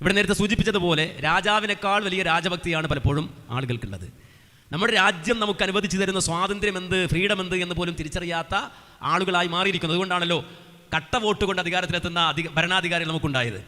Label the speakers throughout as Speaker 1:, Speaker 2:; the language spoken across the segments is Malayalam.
Speaker 1: ഇവിടെ നേരത്തെ സൂചിപ്പിച്ചതുപോലെ രാജാവിനേക്കാൾ വലിയ രാജഭക്തിയാണ് പലപ്പോഴും ആളുകൾക്കുള്ളത്. നമ്മുടെ രാജ്യം നമുക്ക് അനുവദിച്ചു തരുന്ന സ്വാതന്ത്ര്യം എന്ത്, ഫ്രീഡം എന്ത് എന്ന് പോലും തിരിച്ചറിയാത്ത ആളുകളായി മാറിയിരിക്കുന്നത്. അതുകൊണ്ടാണല്ലോ കട്ട വോട്ട് കൊണ്ട് അധികാരത്തിലെത്തുന്ന ഭരണാധികാരികൾ നമുക്കുണ്ടായത്.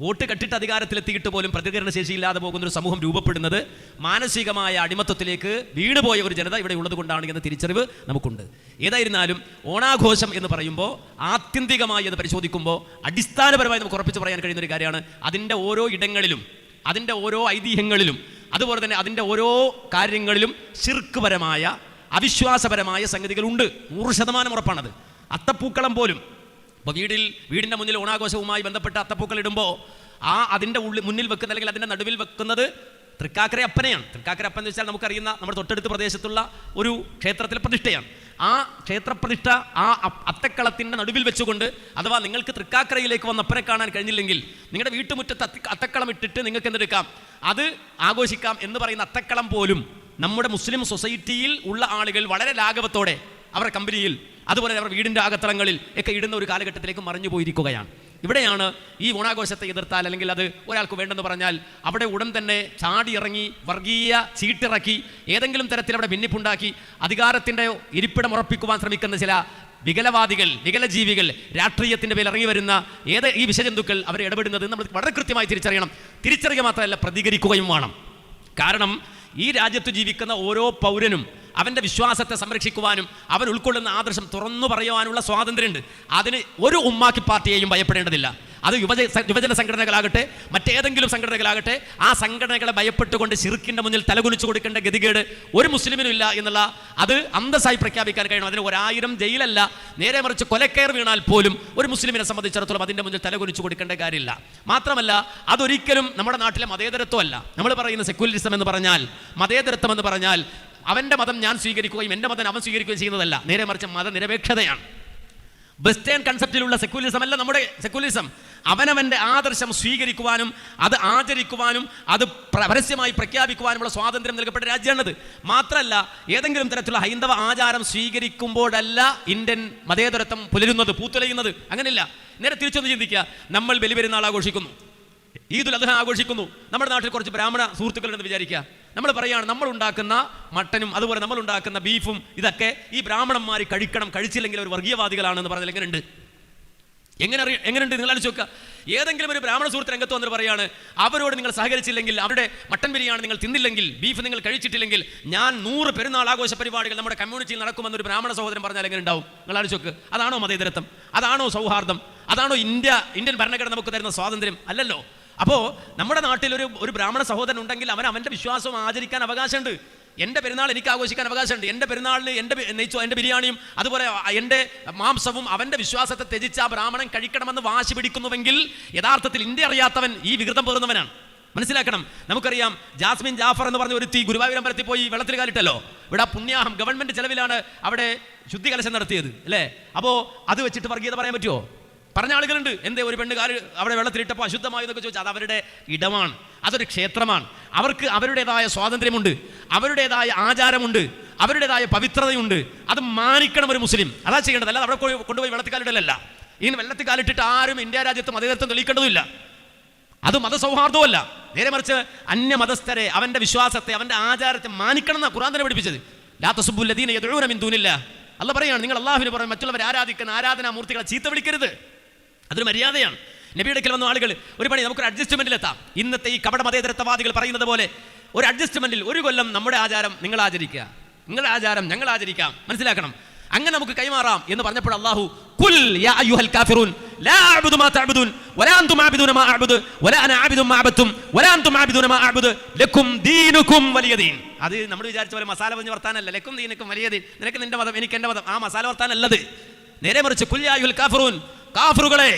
Speaker 1: വോട്ട് കെട്ടിട്ട് അധികാരത്തിലെത്തിയിട്ട് പോലും പ്രതികരണശേഷിയില്ലാതെ പോകുന്നൊരു സമൂഹം രൂപപ്പെടുന്നത് മാനസികമായ അടിമത്വത്തിലേക്ക് വീണുപോയ ഒരു ജനത ഇവിടെ ഉള്ളത് കൊണ്ടാണ് എന്ന തിരിച്ചറിവ് നമുക്കുണ്ട്. ഏതായിരുന്നാലും ഓണാഘോഷം എന്ന് പറയുമ്പോൾ ആത്യന്തികമായി അത് പരിശോധിക്കുമ്പോൾ അടിസ്ഥാനപരമായി നമുക്ക് ഉറപ്പിച്ച് പറയാൻ കഴിയുന്ന ഒരു കാര്യമാണ്, അതിൻ്റെ ഓരോ ഇടങ്ങളിലും അതിൻ്റെ ഓരോ ഐതിഹ്യങ്ങളിലും അതുപോലെ തന്നെ അതിൻ്റെ ഓരോ കാര്യങ്ങളിലും ശിർക്ക്പരമായ അവിശ്വാസപരമായ സംഗതികളുണ്ട്. 100% ഉറപ്പാണത്. അത്തപ്പൂക്കളം പോലും ഇപ്പോൾ വീടിൻ്റെ മുന്നിൽ ഓണാഘോഷവുമായി ബന്ധപ്പെട്ട അത്തപ്പൂക്കൾ ഇടുമ്പോൾ അതിൻ്റെ മുന്നിൽ വെക്കുന്ന അല്ലെങ്കിൽ അതിൻ്റെ നടുവിൽ വെക്കുന്നത് തൃക്കാക്കര അപ്പനെയാണ്. തൃക്കാക്കര അപ്പൻ എന്ന് വെച്ചാൽ നമുക്കറിയുന്ന നമ്മുടെ തൊട്ടടുത്ത പ്രദേശത്തുള്ള ഒരു ക്ഷേത്രത്തിലെ പ്രതിഷ്ഠയാണ്. ആ ക്ഷേത്രപ്രതിഷ്ഠ ആ അത്തക്കളത്തിൻ്റെ നടുവിൽ വെച്ചുകൊണ്ട്, അഥവാ നിങ്ങൾക്ക് തൃക്കാക്കരയിലേക്ക് വന്ന അപ്പനെ കാണാൻ കഴിഞ്ഞില്ലെങ്കിൽ നിങ്ങളുടെ വീട്ടുമുറ്റത്ത് അത്തക്കളം ഇട്ടിട്ട് നിങ്ങൾക്ക് എന്തെടുക്കാം, അത് ആഘോഷിക്കാം എന്ന് പറയുന്ന അത്തക്കളം പോലും നമ്മുടെ മുസ്ലിം സൊസൈറ്റിയിൽ ഉള്ള ആളുകൾ വളരെ ലാഘവത്തോടെ അവരുടെ കമ്പനിയിൽ അതുപോലെ അവർ വീടിൻ്റെ അകത്തളങ്ങളിൽ ഒക്കെ ഇടുന്ന ഒരു കാലഘട്ടത്തിലേക്ക് മറിഞ്ഞു പോയിരിക്കുകയാണ്. ഇവിടെയാണ് ഈ ഓണാഘോഷത്തെ എതിർത്താൽ അല്ലെങ്കിൽ അത് ഒരാൾക്ക് വേണ്ടെന്ന് പറഞ്ഞാൽ അവിടെ ഉടൻ തന്നെ ചാടിയിറങ്ങി വർഗീയ ചീട്ടിറക്കി ഏതെങ്കിലും തരത്തിൽ അവിടെ ഭിന്നിപ്പുണ്ടാക്കി അധികാരത്തിൻ്റെ ഇരിപ്പിടം ഉറപ്പിക്കുവാൻ ശ്രമിക്കുന്ന ചില വികലവാദികൾ, വികലജീവികൾ, രാഷ്ട്രീയത്തിൻ്റെ പേരിൽ ഇറങ്ങി വരുന്ന ഈ വിഷജന്തുക്കൾ അവരെ ഇടപെടുന്നത് നമ്മൾ വളരെ കൃത്യമായി തിരിച്ചറിയണം. തിരിച്ചറിയുക മാത്രമല്ല, പ്രതികരിക്കുകയും വേണം. കാരണം ഈ രാജ്യത്ത് ജീവിക്കുന്ന ഓരോ പൗരനും അവൻ്റെ വിശ്വാസത്തെ സംരക്ഷിക്കുവാനും അവൻ ഉൾക്കൊള്ളുന്ന ആദർശം തുറന്നു പറയുവാനുള്ള സ്വാതന്ത്ര്യമുണ്ട്. അതിന് ഒരു ഉമ്മാക്കി പാർട്ടിയെയും ഭയപ്പെടേണ്ടതില്ല. അത് യുവജന സംഘടനകളാകട്ടെ മറ്റേതെങ്കിലും സംഘടനകളാകട്ടെ, ആ സംഘടനകളെ ഭയപ്പെട്ടുകൊണ്ട് ശിർക്കിൻ്റെ മുന്നിൽ തലകുനിച്ചു കൊടുക്കേണ്ട ഗതികേട് ഒരു മുസ്ലിമിനും ഇല്ല എന്നുള്ള അത് അന്തസ്സായി പ്രഖ്യാപിക്കാൻ കഴിയണം. അതിന് 1000 ജയിലല്ല, നേരെ മറിച്ച് കൊലക്കയർ വീണാൽ പോലും ഒരു മുസ്ലിമിനെ സംബന്ധിച്ചിടത്തോളം അതിൻ്റെ മുന്നിൽ തലകുനിച്ചു കൊടുക്കേണ്ട കാര്യമില്ല. മാത്രമല്ല അതൊരിക്കലും നമ്മുടെ നാട്ടിലെ മതേതരത്വമല്ല. നമ്മൾ പറയുന്ന സെക്യുലറിസം എന്ന് പറഞ്ഞാൽ, മതേതരത്വം എന്ന് പറഞ്ഞാൽ അവൻ്റെ മതം ഞാൻ സ്വീകരിക്കുകയും എൻ്റെ മതം അവൻ സ്വീകരിക്കുകയും ചെയ്യുന്നതല്ല, നേരെ മറിച്ച് മതനിരപേക്ഷതയാണ്. വെസ്റ്റേൺ കൺസെപ്റ്റിലുള്ള സെക്യുലറിസം അല്ല നമ്മുടെ സെക്യുലറിസം. അവനവൻ്റെ ആദർശം സ്വീകരിക്കുവാനും അത് ആചരിക്കുവാനും അത് പരസ്യമായി പ്രഖ്യാപിക്കുവാനുമുള്ള സ്വാതന്ത്ര്യം നൽകപ്പെട്ട രാജ്യമാണത്. മാത്രമല്ല ഏതെങ്കിലും തരത്തിലുള്ള ഹൈന്ദവ ആചാരം സ്വീകരിക്കുമ്പോഴല്ല ഇന്ത്യൻ മതേതരത്വം പുലരുന്നത്, പൂത്തുലയുന്നത്. അങ്ങനെയില്ല. നേരെ തിരിച്ചൊന്ന് ചിന്തിക്കുക. നമ്മൾ ബലിപെരുന്നാൾ ആഘോഷിക്കുന്നു, ഈദുൽ അദ്ഹ ആഘോഷിക്കുന്നു. നമ്മുടെ നാട്ടിൽ കുറച്ച് ബ്രാഹ്മണ സുഹൃത്തുക്കളുണ്ടെന്ന് വിചാരിക്കുക. നമ്മൾ പറയുകയാണ് നമ്മൾ ഉണ്ടാക്കുന്ന മട്ടനും അതുപോലെ നമ്മൾ ഉണ്ടാക്കുന്ന ബീഫും ഇതൊക്കെ ഈ ബ്രാഹ്മണന്മാർ കഴിക്കണം, കഴിച്ചില്ലെങ്കിൽ അവർ വർഗീയവാദികളാണെന്ന് പറഞ്ഞാൽ എങ്ങനെയുണ്ട്? എങ്ങനെയുണ്ട് നിങ്ങൾ ആലോചിച്ച് നോക്കുക. ഏതെങ്കിലും ഒരു ബ്രാഹ്മണ സുഹൃത്ത് രംഗത്ത് വന്നിട്ട് പറയാണ്, അവരോട് നിങ്ങൾ സഹകരിച്ചില്ലെങ്കിൽ, അവരുടെ മട്ടൻ ബിരിയാണി നിങ്ങൾ തിന്നില്ലെങ്കിൽ, ബീഫ് നിങ്ങൾ കഴിച്ചിട്ടില്ലെങ്കിൽ ഞാൻ 100 പെരുന്നാൾ ആഘോഷ പരിപാടികൾ നമ്മുടെ കമ്മ്യൂണിറ്റിയിൽ നടക്കുമെന്നൊരു ബ്രാഹ്മണ സഹോദരൻ പറഞ്ഞാൽ എങ്ങനെ ഉണ്ടാവും? നിങ്ങൾ ആലോചിച്ച് നോക്ക്. അതാണോ മതേതരത്വം? അതാണോ സൗഹാർദ്ദം? അതാണോ ഇന്ത്യൻ ഭരണഘടന നമുക്ക് തരുന്ന സ്വാതന്ത്ര്യം? അല്ലല്ലോ. അപ്പോൾ നമ്മുടെ നാട്ടിൽ ഒരു ബ്രാഹ്മണ സഹോദരൻ ഉണ്ടെങ്കിൽ അവൻ്റെ വിശ്വാസവും ആചരിക്കാൻ അവകാശമുണ്ട്. എൻ്റെ പെരുന്നാൾ എനിക്ക് ആഘോഷിക്കാൻ അവകാശമുണ്ട്. എൻ്റെ പെരുന്നാളിന് എൻ്റെ ബിരിയാണിയും അതുപോലെ എൻ്റെ മാംസവും അവൻ്റെ വിശ്വാസത്തെ ത്യജിച്ച് ആ ബ്രാഹ്മണൻ കഴിക്കണമെന്ന് വാശി പിടിക്കുന്നുവെങ്കിൽ യഥാർത്ഥത്തിൽ ഇന്ത്യ അറിയാത്തവൻ ഈ വികൃതം പേറുന്നവനാണ്. മനസ്സിലാക്കണം. നമുക്കറിയാം, ജാസ്മിൻ ജാഫർ എന്ന് പറഞ്ഞ ഒരു ഗുരുവായൂരമ്പലത്തിൽ പോയി വെള്ളത്തിൽ കാലിട്ടല്ലോ. ഇവിടെ പുണ്യാഹം ഗവൺമെൻറ് ചെലവിലാണ് അവിടെ ശുദ്ധി കലശം നടത്തിയത്, അല്ലേ? അപ്പോൾ അത് വെച്ചിട്ട് വർഗീയത പറയാൻ പറ്റുമോ? പറഞ്ഞ ആളുകളുണ്ട്. എന്തേ ഒരു പെണ്ണുകാർ അവിടെ വെള്ളത്തിലിട്ടപ്പോൾ അശുദ്ധമായി എന്നൊക്കെ ചോദിച്ചാൽ അത് അവരുടെ ഇടമാണ്, അതൊരു ക്ഷേത്രമാണ്. അവർക്ക് അവരുടേതായ സ്വാതന്ത്ര്യമുണ്ട്, അവരുടേതായ ആചാരമുണ്ട്, അവരുടേതായ പവിത്രതയുണ്ട്. അത് മാനിക്കണം ഒരു മുസ്ലിം. അതാ ചെയ്യേണ്ടത്. അല്ല അവിടെ കൊണ്ടുപോയി വെള്ളത്തിൽ കാലിടലല്ല. ഈ വെള്ളത്തിൽ കാലിട്ടിട്ട് ആരും ഇന്ത്യ രാജ്യത്ത് മതേതരത്വം തെളിയിക്കേണ്ടതില്ല. അത് മതസൗഹാർദ്ദമല്ല. നേരെ മറിച്ച് അന്യമതസ്ഥരെ, അവൻ്റെ വിശ്വാസത്തെ, അവൻ്റെ ആചാരത്തെ മാനിക്കണം എന്നാണ് ഖുർആൻ തന്നെ പഠിപ്പിച്ചത്. ലാ തസുബ്ബുൽ ലദീന യദ്ഊന മിൻ ദൂനില്ലാഹ്. അല്ലാഹ് പറയാണ്, നിങ്ങൾ അല്ലാഹുവിനെ പറയും മറ്റുള്ളവർ ആരാധിക്കുന്ന ആരാധനാമൂർത്തികളെ ചീത്ത വിളിക്കരുത്. അതൊരു മര്യാദയാണ്. നബിയുടെ അടുക്കൽ വന്ന ആളുകൾ ഒരു പണി, നമുക്കൊരു അഡ്ജസ്റ്റ്മെന്റിലെത്താം. ഇന്നത്തെ ഈ കപട മതേതരത്വവാദികൾ പറയുന്നത് പോലെ ഒരു അഡ്ജസ്റ്റ്മെന്റിൽ ഒരു കൊല്ലം നമ്മുടെ ആചാരം നിങ്ങൾ ആചരിക്കുക, നിങ്ങളുടെ ആചാരം ഞങ്ങൾ ആചരിക്കാം. മനസ്സിലാക്കണം. അങ്ങനെ നമുക്ക് കൈമാറാം എന്ന് പറഞ്ഞപ്പോൾ അല്ലാഹു ഖുൽ യാ അയ്യുഹൽ കാഫിറൂൻ ലാ അഅ്ബുദു മാ തഅ്ബുദൂൻ വലാ അൻതും അഅ്ബുദൂന മാ അഅ്ബുദു വലാ അന അഅ്ബുദു മാ അഅ്ബദതും വലാ അൻതും അഅ്ബുദൂന മാ അഅ്ബുദു ലക്കും ദീനുക്കും വലിയ ദീൻ. അത് നമ്മൾ വിചാരിച്ച പോലെ മസാല പറഞ്ഞ് വർത്താനല്ല. ലക്കും ദീനുക്കും വലിയ ദീൻ. നിനക്ക് നിന്റെ മതം, എനിക്ക് എൻ്റെ മതം. ആ മസാല വർത്താനല്ലത്. നേരെ മറിച്ച് ഖുൽ യാ അയ്യുഹൽ കാഫിറൂൻ, കാഫിറുകളെ.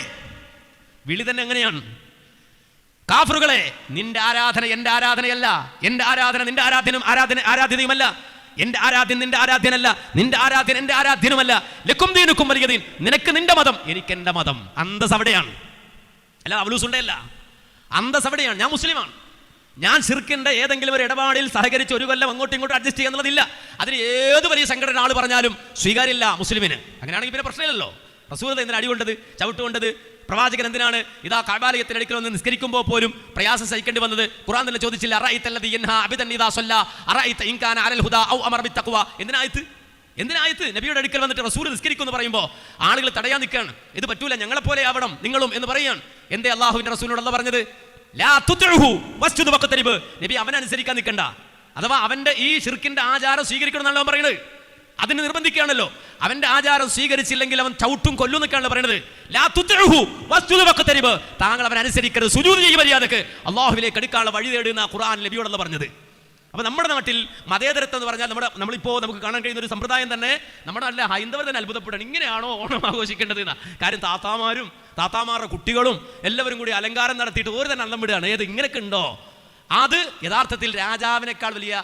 Speaker 1: വിളി തന്നെ എങ്ങനെയാണ്? കാഫിറുകളെ, നിന്റെ ആരാധന എൻ്റെ ആരാധനയല്ല, എൻ്റെ ആരാധന നിന്റെ ആരാധനയുമല്ല, എൻ്റെ ആരാധ്യൻ നിന്റെ ആരാധ്യനല്ല, നിന്റെ ആരാധ്യൻ എൻ്റെ ആരാധ്യനുമല്ല. ലക്കും ദീനുക്കും വലിയ ദീൻ. നിനക്ക് നിന്റെ മതം, എനിക്ക് എൻ്റെ മതം. അന്തസ് അവിടെയാണ്. അല്ല അവലൂസുണ്ടല്ല, അന്തസ് അവിടെയാണ്. ഞാൻ മുസ്ലിമാണ്. ഞാൻ ശിർക്കിൻ്റെ ഏതെങ്കിലും ഒരു ഇടപാടിൽ സഹകരിച്ച് ഒരു കൊല്ലം അങ്ങോട്ടും ഇങ്ങോട്ടും അഡ്ജസ്റ്റ് ചെയ്യുന്നതില്ല. അതിന് ഏത് വലിയ സംഘടന ആൾ പറഞ്ഞാലും സ്വീകാര്യമില്ല മുസ്ലിമിന്. അങ്ങനെയാണെങ്കിൽ പിന്നെ പ്രശ്നമില്ലല്ലോ. റസൂൽ എന്തിനാ അടി കൊണ്ടത്, ചവിട്ട് കൊണ്ടത്, പ്രവാചകൻ എന്തിനാണ് ഇതാ കഅബാലയത്തിൽ അടുക്കൽ വന്ന് നിസ്കരിക്കുമ്പോൾ പോലും പ്രയാസം സഹിക്കേണ്ടി വന്നത്? ഖുർആൻ തന്നെ ചോദിച്ചില്ല, അറഅയ്തല്ലദീ യൻഹാ അബദൻ ഇദാ സല്ലാ അറഅയ്ത ഇൻ കാന അലൽ ഹുദാ ഔ അമറ ബിത്തഖ്വ. എന്തിനായത്ത് നബിയുടെ അടുക്കൽ വന്നിട്ട് റസൂൽ നിസ്കരിക്കുമെന്ന് പറയുമ്പോൾ ആളുകൾ തടയാൻ നിൽക്കുകയാണ്. ഇത് പറ്റൂല, ഞങ്ങളെപ്പോലെ ആവണം നിങ്ങളും എന്ന് പറയാണ്. എന്തേ അള്ളാഹുവിന്റെ റസൂലിനോട് അല്ലാഹു പറഞ്ഞത്? ലാ തുത്ഉഹു വസ്ജുദ് വഖ്തരിബ്. നബി അവനെ അനുസരിക്കാൻ നിൽക്കണ്ട, അഥവാ അവന്റെ ഈ ശിർക്കിന്റെ ആചാരം സ്വീകരിക്കണം എന്നാണ് അവൻ പറയുന്നത്. അതിന് നിർബന്ധിക്കുകയാണല്ലോ. അവന്റെ ആചാരം സ്വീകരിച്ചില്ലെങ്കിൽ അവൻ ചവിട്ടും കൊല്ലും എന്നൊക്കെയാണ് പറയുന്നത്. ലാ തുത്ഉഹു വസ്ജുദ് വഖ്തരിബ്. താങ്കൾ അവൻ അനുസരിക്കരുത്, സുജൂദ് ചെയ്യ മര്യാദക്ക് അള്ളാഹുവിലേക്ക് അടുക്കാനുള്ള വഴി തേടുന്ന ഖുർആൻ നബിയോടല്ല പറഞ്ഞത്. അപ്പോൾ നമ്മുടെ നാട്ടിൽ മതേതരത്വം എന്ന് പറഞ്ഞാൽ നമ്മളിപ്പോൾ നമുക്ക് കാണാൻ കഴിയുന്ന ഒരു സമ്പ്രദായം തന്നെ നമ്മുടെ നല്ല ഹൈന്ദവർ തന്നെ അത്ഭുതപ്പെടണം. ഇങ്ങനെയാണോ ഓണം ആഘോഷിക്കേണ്ടത് എന്നാ കാര്യം? താത്താമാരുടെ കുട്ടികളും എല്ലാവരും കൂടി അലങ്കാരം നടത്തിയിട്ട് ഒരു തന്നെ അന്തം വിടുകയാണ്. ഏത് ഇങ്ങനെയൊക്കെ ഉണ്ടോ? അത് യഥാർത്ഥത്തിൽ രാജാവിനേക്കാൾ വലിയ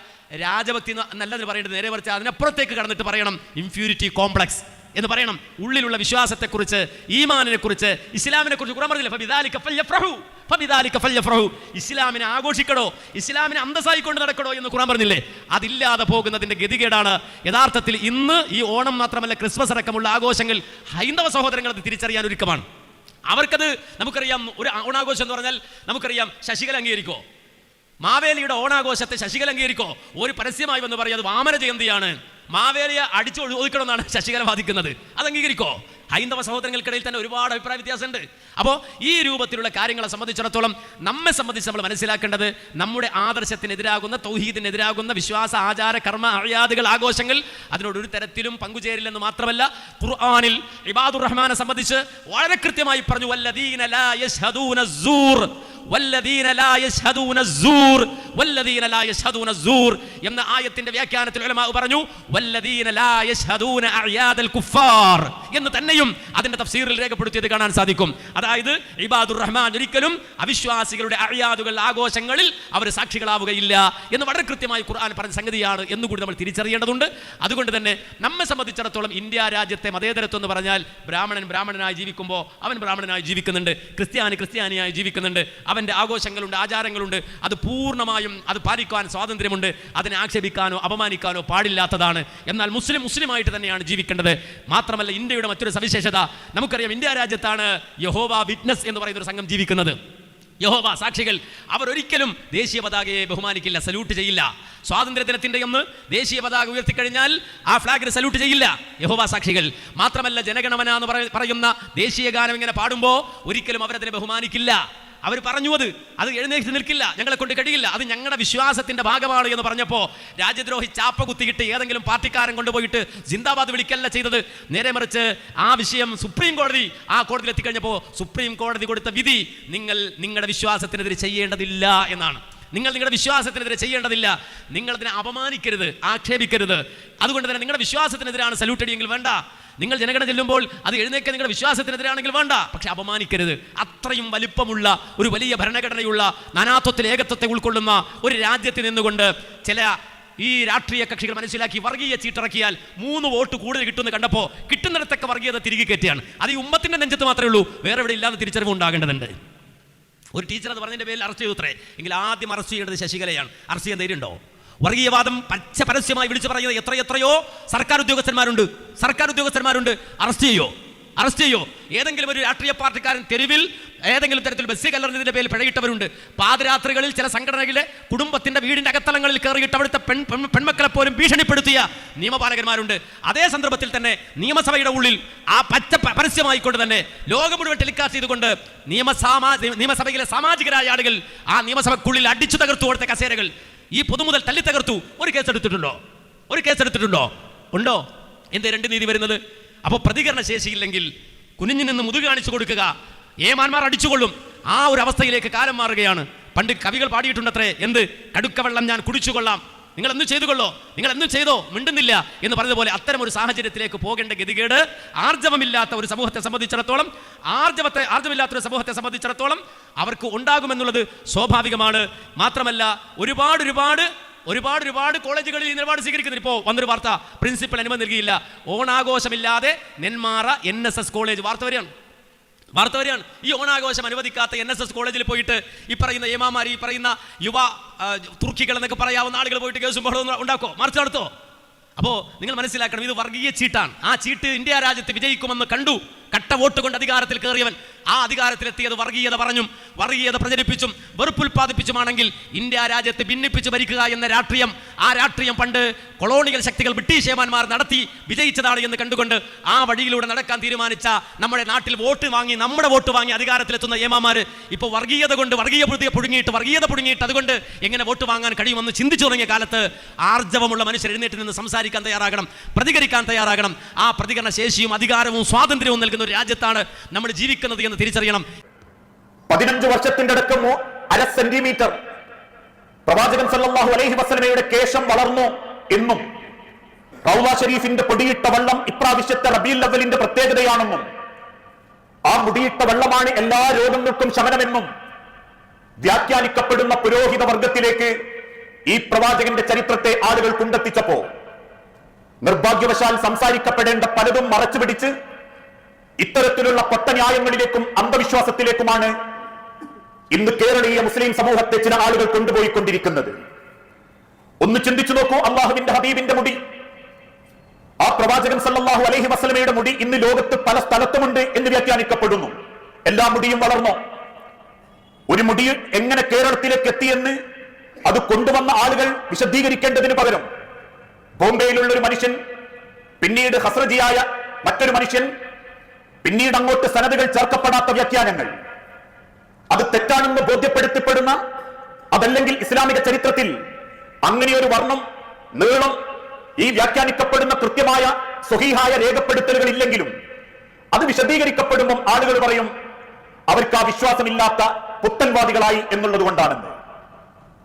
Speaker 1: രാജഭക്തി നല്ലതിന് പറയേണ്ടത്. നേരെ മറിച്ച് അതിനപ്പുറത്തേക്ക് കടന്നിട്ട് പറയണം ഇൻഫ്യൂരിറ്റി കോംപ്ലക്സ് എന്ന് പറയണം. ഉള്ളിലുള്ള വിശ്വാസത്തെക്കുറിച്ച്, ഈമാനിനെ കുറിച്ച്, ഇസ്ലാമിനെ കുറിച്ച് ഖുർആൻ പറഞ്ഞില്ല, ഫബിദാലിക ഫല്യഫ്റഹു. ഇസ്ലാമിനെ ആഘോഷിക്കണോ, ഇസ്ലാമിനെ അന്തസ്സായിക്കൊണ്ട് നടക്കണോ എന്ന് ഖുർആൻ പറഞ്ഞില്ലേ? അതില്ലാതെ പോകുന്നതിന്റെ ഗതികേടാണ് യഥാർത്ഥത്തിൽ ഇന്ന് ഈ ഓണം മാത്രമല്ല ക്രിസ്മസ് അടക്കമുള്ള ആഘോഷങ്ങൾ ഹൈന്ദവ സഹോദരങ്ങൾ അത് തിരിച്ചറിയാൻ ഒരുക്കമാണ്. അവർക്കത് നമുക്കറിയാം. ഒരു ഓണാഘോഷം എന്ന് പറഞ്ഞാൽ നമുക്കറിയാം ശശികല അംഗീകരിക്കോ? മാവേലിയുടെ ഓണാഘോഷത്തെ ശശികല അംഗീകരിക്കോ? ഒരു പരസ്യമായി വന്ന് പറയാം അത് വാമന ജയന്തിയാണ്, മാവേലിയെ അടിച്ചു ഒതുക്കണമെന്നാണ് ശശികല വാദിക്കുന്നത്. അത് അംഗീകരിക്കോ? ഹൈന്ദവ സഹോദരങ്ങൾക്കിടയിൽ തന്നെ ഒരുപാട് അഭിപ്രായ വ്യത്യാസമുണ്ട്. അപ്പോൾ ഈ രൂപത്തിലുള്ള കാര്യങ്ങളെ സംബന്ധിച്ചിടത്തോളം നമ്മെ സംബന്ധിച്ച് നമ്മൾ മനസ്സിലാക്കേണ്ടത് നമ്മുടെ ആദർശത്തിനെതിരാകുന്ന, തൗഹീദിനെതിരാകുന്ന വിശ്വാസ ആചാര കർമ്മ അയാദുകൾ, ആഘോഷങ്ങൾ അതിനോട് ഒരു തരത്തിലും പങ്കുചേരില്ലെന്ന് മാത്രമല്ല, ഖുർആനിൽ ഇബാദുർ റഹ്മാനെ സംബന്ധിച്ച് വളരെ കൃത്യമായി പറഞ്ഞു, വല്ലദീന ലാ യശ്ഹദൂന അസ്സൂർ വല്ലദീന ലാ യശ്ഹദൂന അസ്സൂർ വല്ലദീന ലാ യശ്ഹദൂന അസ്സൂർ എന്ന ആയത്തിന്റെ വ്യാഖ്യാനത്തിൽ ഉലമാ പറഞ്ഞു വല്ലദീന ലാ യശ്ഹദൂന അഅയാദൽ കുഫാർ എന്ന് തന്നെയും അതിന്റെ തഫ്സീറിൽ രേഖപ്പെടുത്തിയത് കാണാൻ സാധിക്കും. അതായത് ഇബാദുർ റഹ്മാൻ ഒരിക്കലും അവിശ്വാസികളുടെ അഅയാദുകൾ, ആഘോഷങ്ങളിൽ അവർ സാക്ഷികളാവുകയില്ല എന്ന് വളരെ കൃത്യമായി ഖുർആൻ പറഞ്ഞ സംഗതിയാണ് എന്നുകൂടി നമ്മൾ തിരിച്ചറിയേണ്ടതുണ്ട്. അതുകൊണ്ട് തന്നെ നമ്മെ സംബന്ധിച്ചിടത്തോളം ഇന്ത്യ രാജ്യത്തെ മതേതരത്വം എന്ന് പറഞ്ഞാൽ ബ്രാഹ്മണനായി ജീവിക്കുമ്പോൾ അവൻ ബ്രാഹ്മണനായി ജീവിക്കുന്നുണ്ട്, ക്രിസ്ത്യാനിയായി ജീവിക്കുന്നുണ്ട്, അവന്റെ ആഘോഷങ്ങളുണ്ട്, ആചാരങ്ങളുണ്ട്. അത് പൂർണ്ണമായും അത് പാലിക്കാൻ സ്വാതന്ത്ര്യമുണ്ട്. അതിനെ ആക്ഷേപിക്കാനോ അപമാനിക്കാനോ പാടില്ലാത്തതാണ്. എന്നാൽ മുസ്ലിമായിട്ട് തന്നെയാണ് ജീവിക്കേണ്ടത്. മാത്രമല്ല ഇന്ത്യയുടെ മറ്റൊരു സവിശേഷത നമുക്കറിയാം, ഇന്ത്യ രാജ്യത്താണ് യഹോവ വിറ്റ്നസ് എന്ന് പറയുന്ന ഒരു സംഘം ജീവിക്കുന്നത്. യഹോവ സാക്ഷികൾ അവർ ഒരിക്കലും ദേശീയ പതാകയെ ബഹുമാനിക്കില്ല, സല്യൂട്ട് ചെയ്യില്ല. സ്വാതന്ത്ര്യ ദിനത്തിന്റെ ഒന്ന് ദേശീയ പതാക ഉയർത്തിക്കഴിഞ്ഞാൽ ആ ഫ്ലാഗിന് സല്യൂട്ട് ചെയ്യില്ല യഹോവ സാക്ഷികൾ. മാത്രമല്ല ജനഗണമന എന്ന് പറയുന്ന ദേശീയ ഗാനം ഇങ്ങനെ പാടുമ്പോൾ ഒരിക്കലും അവരതിനെ ബഹുമാനിക്കില്ല. അവർ പറഞ്ഞു അത് എഴുന്നേറ്റ് നിൽക്കില്ല, ഞങ്ങളെ കൊണ്ട് കഴിയില്ല, അത് ഞങ്ങളുടെ വിശ്വാസത്തിന്റെ ഭാഗമാണ് എന്ന് പറഞ്ഞപ്പോൾ രാജ്യദ്രോഹി ചാപ്പ കുത്തിയിട്ട് ഏതെങ്കിലും പാർട്ടിക്കാരൻ കൊണ്ടുപോയിട്ട് ജിന്ദാബാദ് വിളിക്കല്ല ചെയ്തത്. നേരെ മറിച്ച് ആ വിഷയം സുപ്രീം കോടതി, ആ കോടതിയിൽ എത്തിക്കഴിഞ്ഞപ്പോൾ സുപ്രീം കോടതി കൊടുത്ത വിധി നിങ്ങളുടെ വിശ്വാസത്തിനെതിരെ ചെയ്യേണ്ടതില്ല എന്നാണ്. നിങ്ങളുടെ വിശ്വാസത്തിനെതിരെ ചെയ്യേണ്ടതില്ല, നിങ്ങളതിനെ അപമാനിക്കരുത്, ആക്ഷേപിക്കരുത്. അതുകൊണ്ട് തന്നെ നിങ്ങളുടെ വിശ്വാസത്തിനെതിരാണ് സല്യൂട്ട് അടിയെങ്കിൽ വേണ്ട, നിങ്ങൾ ജനഗണന ചെല്ലുമ്പോൾ അത് എഴുന്നേൽക്കാൻ നിങ്ങളുടെ വിശ്വാസത്തിനെതിരാണെങ്കിൽ വേണ്ട, പക്ഷെ അപമാനിക്കരുത്. അത്രയും വലിപ്പമുള്ള ഒരു വലിയ ഭരണഘടനയുള്ള നാനാത്വത്തിൽ ഏകത്വത്തെ ഉൾക്കൊള്ളുന്ന ഒരു രാജ്യത്ത് നിന്നുകൊണ്ട് ചില ഈ രാഷ്ട്രീയ കക്ഷികൾ മനസ്സിലാക്കി വർഗീയ ചീട്ടിറക്കിയാൽ 3 വോട്ട് കൂടുതൽ കിട്ടുമെന്ന് കണ്ടപ്പോൾ കിട്ടുന്നിടത്തൊക്കെ വർഗീയത തിരികെ കയറ്റിയാണ്. അത് ഈ ഉമ്മത്തിന്റെ നെഞ്ചത്ത് മാത്രമേ ഉള്ളൂ, വേറെ എവിടെ ഇല്ലാതെ തിരിച്ചറിവ് ഉണ്ടാകേണ്ടതുണ്ട്. ഒരു ടീച്ചർ അത് പറഞ്ഞതിന്റെ പേരിൽ അറസ്റ്റ് ചെയ്തു അത്രേ. എങ്കിൽ ആദ്യം അറസ്റ്റ് ചെയ്യേണ്ടത് ശശികലയാണ്. അറസ്റ്റ് ചെയ്യാൻ ധൈര്യം ഉണ്ടോ? വർഗീയവാദം പരസ്യമായി വിളിച്ചു പറയുന്നത് എത്രയോ സർക്കാർ ഉദ്യോഗസ്ഥന്മാരുണ്ട്. അറസ്റ്റ് ചെയ്യോ? ഏതെങ്കിലും ഒരു രാഷ്ട്രീയ പാർട്ടിക്കാരൻ തെരുവിൽ ഏതെങ്കിലും തരത്തിൽ ബസ് കലർന്നതിന്റെ പേരിൽ പിഴയിട്ടവരുണ്ട്. പാതിരാത്രികളിൽ ചില സംഘടനകളിലെ കുടുംബത്തിന്റെ വീടിന്റെ അകത്തളങ്ങളിൽ കയറിയിട്ട് അവിടുത്തെ പെൺമക്കളെ പോലും ഭീഷണിപ്പെടുത്തിയ നിയമപാലകന്മാരുണ്ട്. അതേ സന്ദർഭത്തിൽ തന്നെ നിയമസഭയുടെ ഉള്ളിൽ ആ പരസ്യമായിക്കൊണ്ട് തന്നെ ലോകം മുഴുവൻ ടെലികാസ്റ്റ് ചെയ്തുകൊണ്ട് നിയമസഭയിലെ സാമാജികരായ ആളുകൾ ആ നിയമസഭയ്ക്കുള്ളിൽ അടിച്ചു തകർത്തു കൊടുത്ത കസേരകൾ ഈ പൊതുമുതൽ തല്ലി തകർത്തു. ഒരു കേസെടുത്തിട്ടുണ്ടോ? ഉണ്ടോ? എന്തേ 2 നീതി വരുന്നത്? അപ്പോൾ പ്രതികരണ ശേഷിയില്ലെങ്കിൽ കുനിഞ്ഞു നിന്ന് മുതുക് കാണിച്ചു കൊടുക്കുക, ഏമാന്മാർ അടിച്ചുകൊള്ളും. ആ ഒരു അവസ്ഥയിലേക്ക് കാലം മാറുകയാണ്. പണ്ട് കവികൾ പാടിയിട്ടുണ്ടത്രേ, എന്ത് കടുക്കവെള്ളം ഞാൻ കുടിച്ചുകൊള്ളാം, നിങ്ങൾ എന്തും ചെയ്തുകൊള്ളോ, നിങ്ങൾ എന്തും ചെയ്തോ, മിണ്ടുന്നില്ല എന്ന് പറഞ്ഞതുപോലെ അത്തരം ഒരു സാഹചര്യത്തിലേക്ക് പോകേണ്ട ഗതികേട് ആർജവമില്ലാത്ത ഒരു സമൂഹത്തെ സംബന്ധിച്ചിടത്തോളം, ആർജവമില്ലാത്തൊരു സമൂഹത്തെ സംബന്ധിച്ചിടത്തോളം അവർക്ക് ഉണ്ടാകുമെന്നുള്ളത് സ്വാഭാവികമാണ്. മാത്രമല്ല ഒരുപാട് കോളേജുകളിൽ ഈ നിലപാട് സ്വീകരിക്കുന്നുണ്ട്. ഇപ്പോൾ വന്നൊരു വാർത്ത, പ്രിൻസിപ്പൽ അനുമതി നൽകിയില്ല, ഓണാഘോഷമില്ലാതെ നെന്മാറ NSS കോളേജ് വാർത്ത വരികയാണ്. ഈ ഓണാഘോഷം അനുവദിക്കാത്ത NSS കോളേജിൽ പോയിട്ട് ഈ പറയുന്ന ഏമാമാർ, ഈ പറയുന്ന യുവ തുർക്കികൾ എന്നൊക്കെ പറയാവുന്ന ആളുകൾ പോയിട്ട് കേസും ഉണ്ടാക്കോ, മാർച്ച് നടത്തോ? അപ്പോൾ നിങ്ങൾ മനസ്സിലാക്കണം, ഇത് വർഗീയ ചീട്ടാണ്. ആ ചീട്ട് ഇന്ത്യ രാജ്യത്ത് വിജയിക്കുമെന്ന് കണ്ടു. കട്ട വോട്ട് കൊണ്ട് അധികാരത്തിൽ കയറിയവൻ ആ അധികാരത്തിലെത്തിയത് വർഗീയത പറഞ്ഞും വർഗീയത പ്രചരിപ്പിച്ചും വെറുപ്പുൽപാദിപ്പിച്ചുമാണെങ്കിൽ ഇന്ത്യ രാജ്യത്ത് ഭിന്നിപ്പിച്ച് ഭരിക്കുക എന്ന രാഷ്ട്രീയം, ആ രാഷ്ട്രീയം പണ്ട് കൊളോണിയൽ ശക്തികൾ ബ്രിട്ടീഷ് ഏമാന്മാർ നടത്തി വിജയിച്ചതാണ് എന്ന് കണ്ടുകൊണ്ട് ആ വഴിയിലൂടെ നടക്കാൻ തീരുമാനിച്ച നമ്മുടെ നാട്ടിൽ നമ്മുടെ വോട്ട് വാങ്ങി അധികാരത്തിലെത്തുന്ന ഏമാന്മാർ ഇപ്പോൾ വർഗീയത കൊണ്ട് വർഗീയത പുഴുങ്ങിയിട്ട് അതുകൊണ്ട് എങ്ങനെ വോട്ട് വാങ്ങാൻ കഴിയുമെന്ന് ചിന്തിച്ചു തുടങ്ങിയ കാലത്ത് ആർജവമുള്ള മനുഷ്യർ എഴുന്നേറ്റ് നിന്ന് സംസാരിക്കാൻ തയ്യാറാകണം, പ്രതികരിക്കാൻ തയ്യാറാകണം. ആ പ്രതികരണ ശേഷിയും അധികാരവും സ്വാതന്ത്ര്യവും നൽകുന്ന ഒരു രാജ്യത്താണ് നമ്മൾ ജീവിക്കുന്നത് എന്ന് തിരിച്ചറിയണം.
Speaker 2: 15 വർഷത്തിന്റെ അടക്കം 1/2 സെന്റിമീറ്റർ പ്രവാചകൻ സല്ലല്ലാഹു അലൈഹി വസല്ലമയുടെ കേശം വളർന്നു എന്നും റൗള ഷരീഫിന്റെ പൊടിയിട്ട വെള്ളം ഇപ്രാവശ്യത്തെ റബീഉൽ അവ്വലിന്റെ പ്രത്യേകതയാണെന്നും ആ മുടിയിട്ട വെള്ളമാണ് എല്ലാ രോഗങ്ങൾക്കും ശമനമെന്നും വ്യാഖ്യാനിക്കപ്പെടുന്ന പുരോഹിത വർഗത്തിലേക്ക് ഈ പ്രവാചകന്റെ ചരിത്രത്തെ ആളുകൾ കൊണ്ടെത്തിച്ചപ്പോ നിർഭാഗ്യവശാൽ സംസാരിക്കപ്പെടേണ്ട പലതും മറച്ചുപിടിച്ച് ഇത്തരത്തിലുള്ള പൊട്ടന്യായങ്ങളിലേക്കും അന്ധവിശ്വാസത്തിലേക്കുമാണ് ഇന്ന് കേരളീയ മുസ്ലിം സമൂഹത്തെ ചില ആളുകൾ കൊണ്ടുപോയിക്കൊണ്ടിരിക്കുന്നത്. ഒന്ന് ചിന്തിച്ചു നോക്കൂ, അള്ളാഹുവിന്റെ ഹബീബിന്റെ മുടി, ആ പ്രവാചകൻ സല്ലല്ലാഹു അലൈഹി വസല്ലമയുടെ മുടി ഇന്ന് ലോകത്ത് പല സ്ഥലത്തുമുണ്ട് എന്ന് വ്യാഖ്യാനിക്കപ്പെടുന്നു. എല്ലാ മുടിയും വളർന്നോ? ഒരു മുടി എങ്ങനെ കേരളത്തിലേക്ക് എത്തിയെന്ന് അത് കൊണ്ടുവന്ന ആളുകൾ വിശദീകരിക്കേണ്ടതിന് പകരം ബോംബെയിലുള്ള ഒരു മനുഷ്യൻ, പിന്നീട് ഹസ്രജിയായ മറ്റൊരു മനുഷ്യൻ, പിന്നീട് അങ്ങോട്ട് സനദുകൾ ചേർക്കപ്പെടാത്ത വ്യാഖ്യാനങ്ങൾ, അത് തെറ്റാണെന്ന് ബോധ്യപ്പെടുത്തപ്പെടുന്ന, അതല്ലെങ്കിൽ ഇസ്ലാമിക ചരിത്രത്തിൽ അങ്ങനെയൊരു വർണ്ണം, നീളം, ഈ വ്യാഖ്യാനിക്കപ്പെടുന്ന കൃത്യമായ സ്വഹീഹായ രേഖപ്പെടുത്തലുകൾ ഇല്ലെങ്കിലും അത് വിശദീകരിക്കപ്പെടുമ്പം ആളുകൾ പറയും അവർക്ക് ആ വിശ്വാസമില്ലാത്ത പുത്തൻവാദികളായി എന്നുള്ളത് കൊണ്ടാണെന്ന്.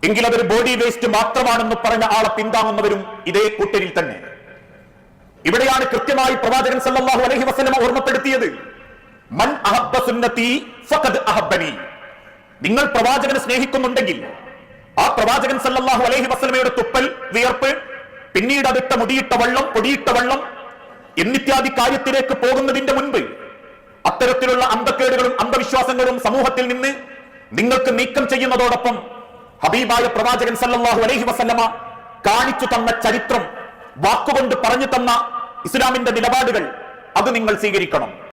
Speaker 2: എങ്കിൽ അതൊരു ബോഡി വേസ്റ്റ് മാത്രമാണെന്ന് പറഞ്ഞ ആളെ പിന്താങ്ങുന്നവരും ഇതേ കൂട്ടരിൽ തന്നെ. ഇവിടെയാണ് കൃത്യമായി പ്രവാചകൻ സല്ലല്ലാഹു അലൈഹി വസല്ലമ ഓർമ്മപ്പെടുത്തിയത്, മൻ അഹബ്ബ സുന്നതി ഫഖദ് അഹബ്ബനി. നിങ്ങൾ പ്രവാചകനെ സ്നേഹിക്കുന്നുണ്ടെങ്കിൽ ആ പ്രവാചകൻ സല്ലല്ലാഹു അലൈഹി വസല്ലമയുടെ തുപ്പൽ, വിയർപ്പ്, പിന്നീട് അതിട്ട മുടിയിട്ട വെള്ളം, പൊടിയിട്ട വെള്ളം എന്നിത്യാദി കാര്യത്തിലേക്ക് പോകുന്നതിന്റെ മുൻപ് അത്തരത്തിലുള്ള അന്ധക്കേടുകളും അന്ധവിശ്വാസങ്ങളും സമൂഹത്തിൽ നിന്ന് നിങ്ങൾക്ക് നീക്കം ചെയ്യുന്നതോടൊപ്പം ഹബീബായ പ്രവാചകൻ സല്ലല്ലാഹു അലൈഹി വസല്ലമ കാണിച്ചു തന്ന ചരിത്രം, വാക്കുകൊണ്ട് പറഞ്ഞു തന്ന ഇസ്ലാമിന്റെ നിലപാടുകൾ, അത് നിങ്ങൾ സ്വീകരിക്കണം.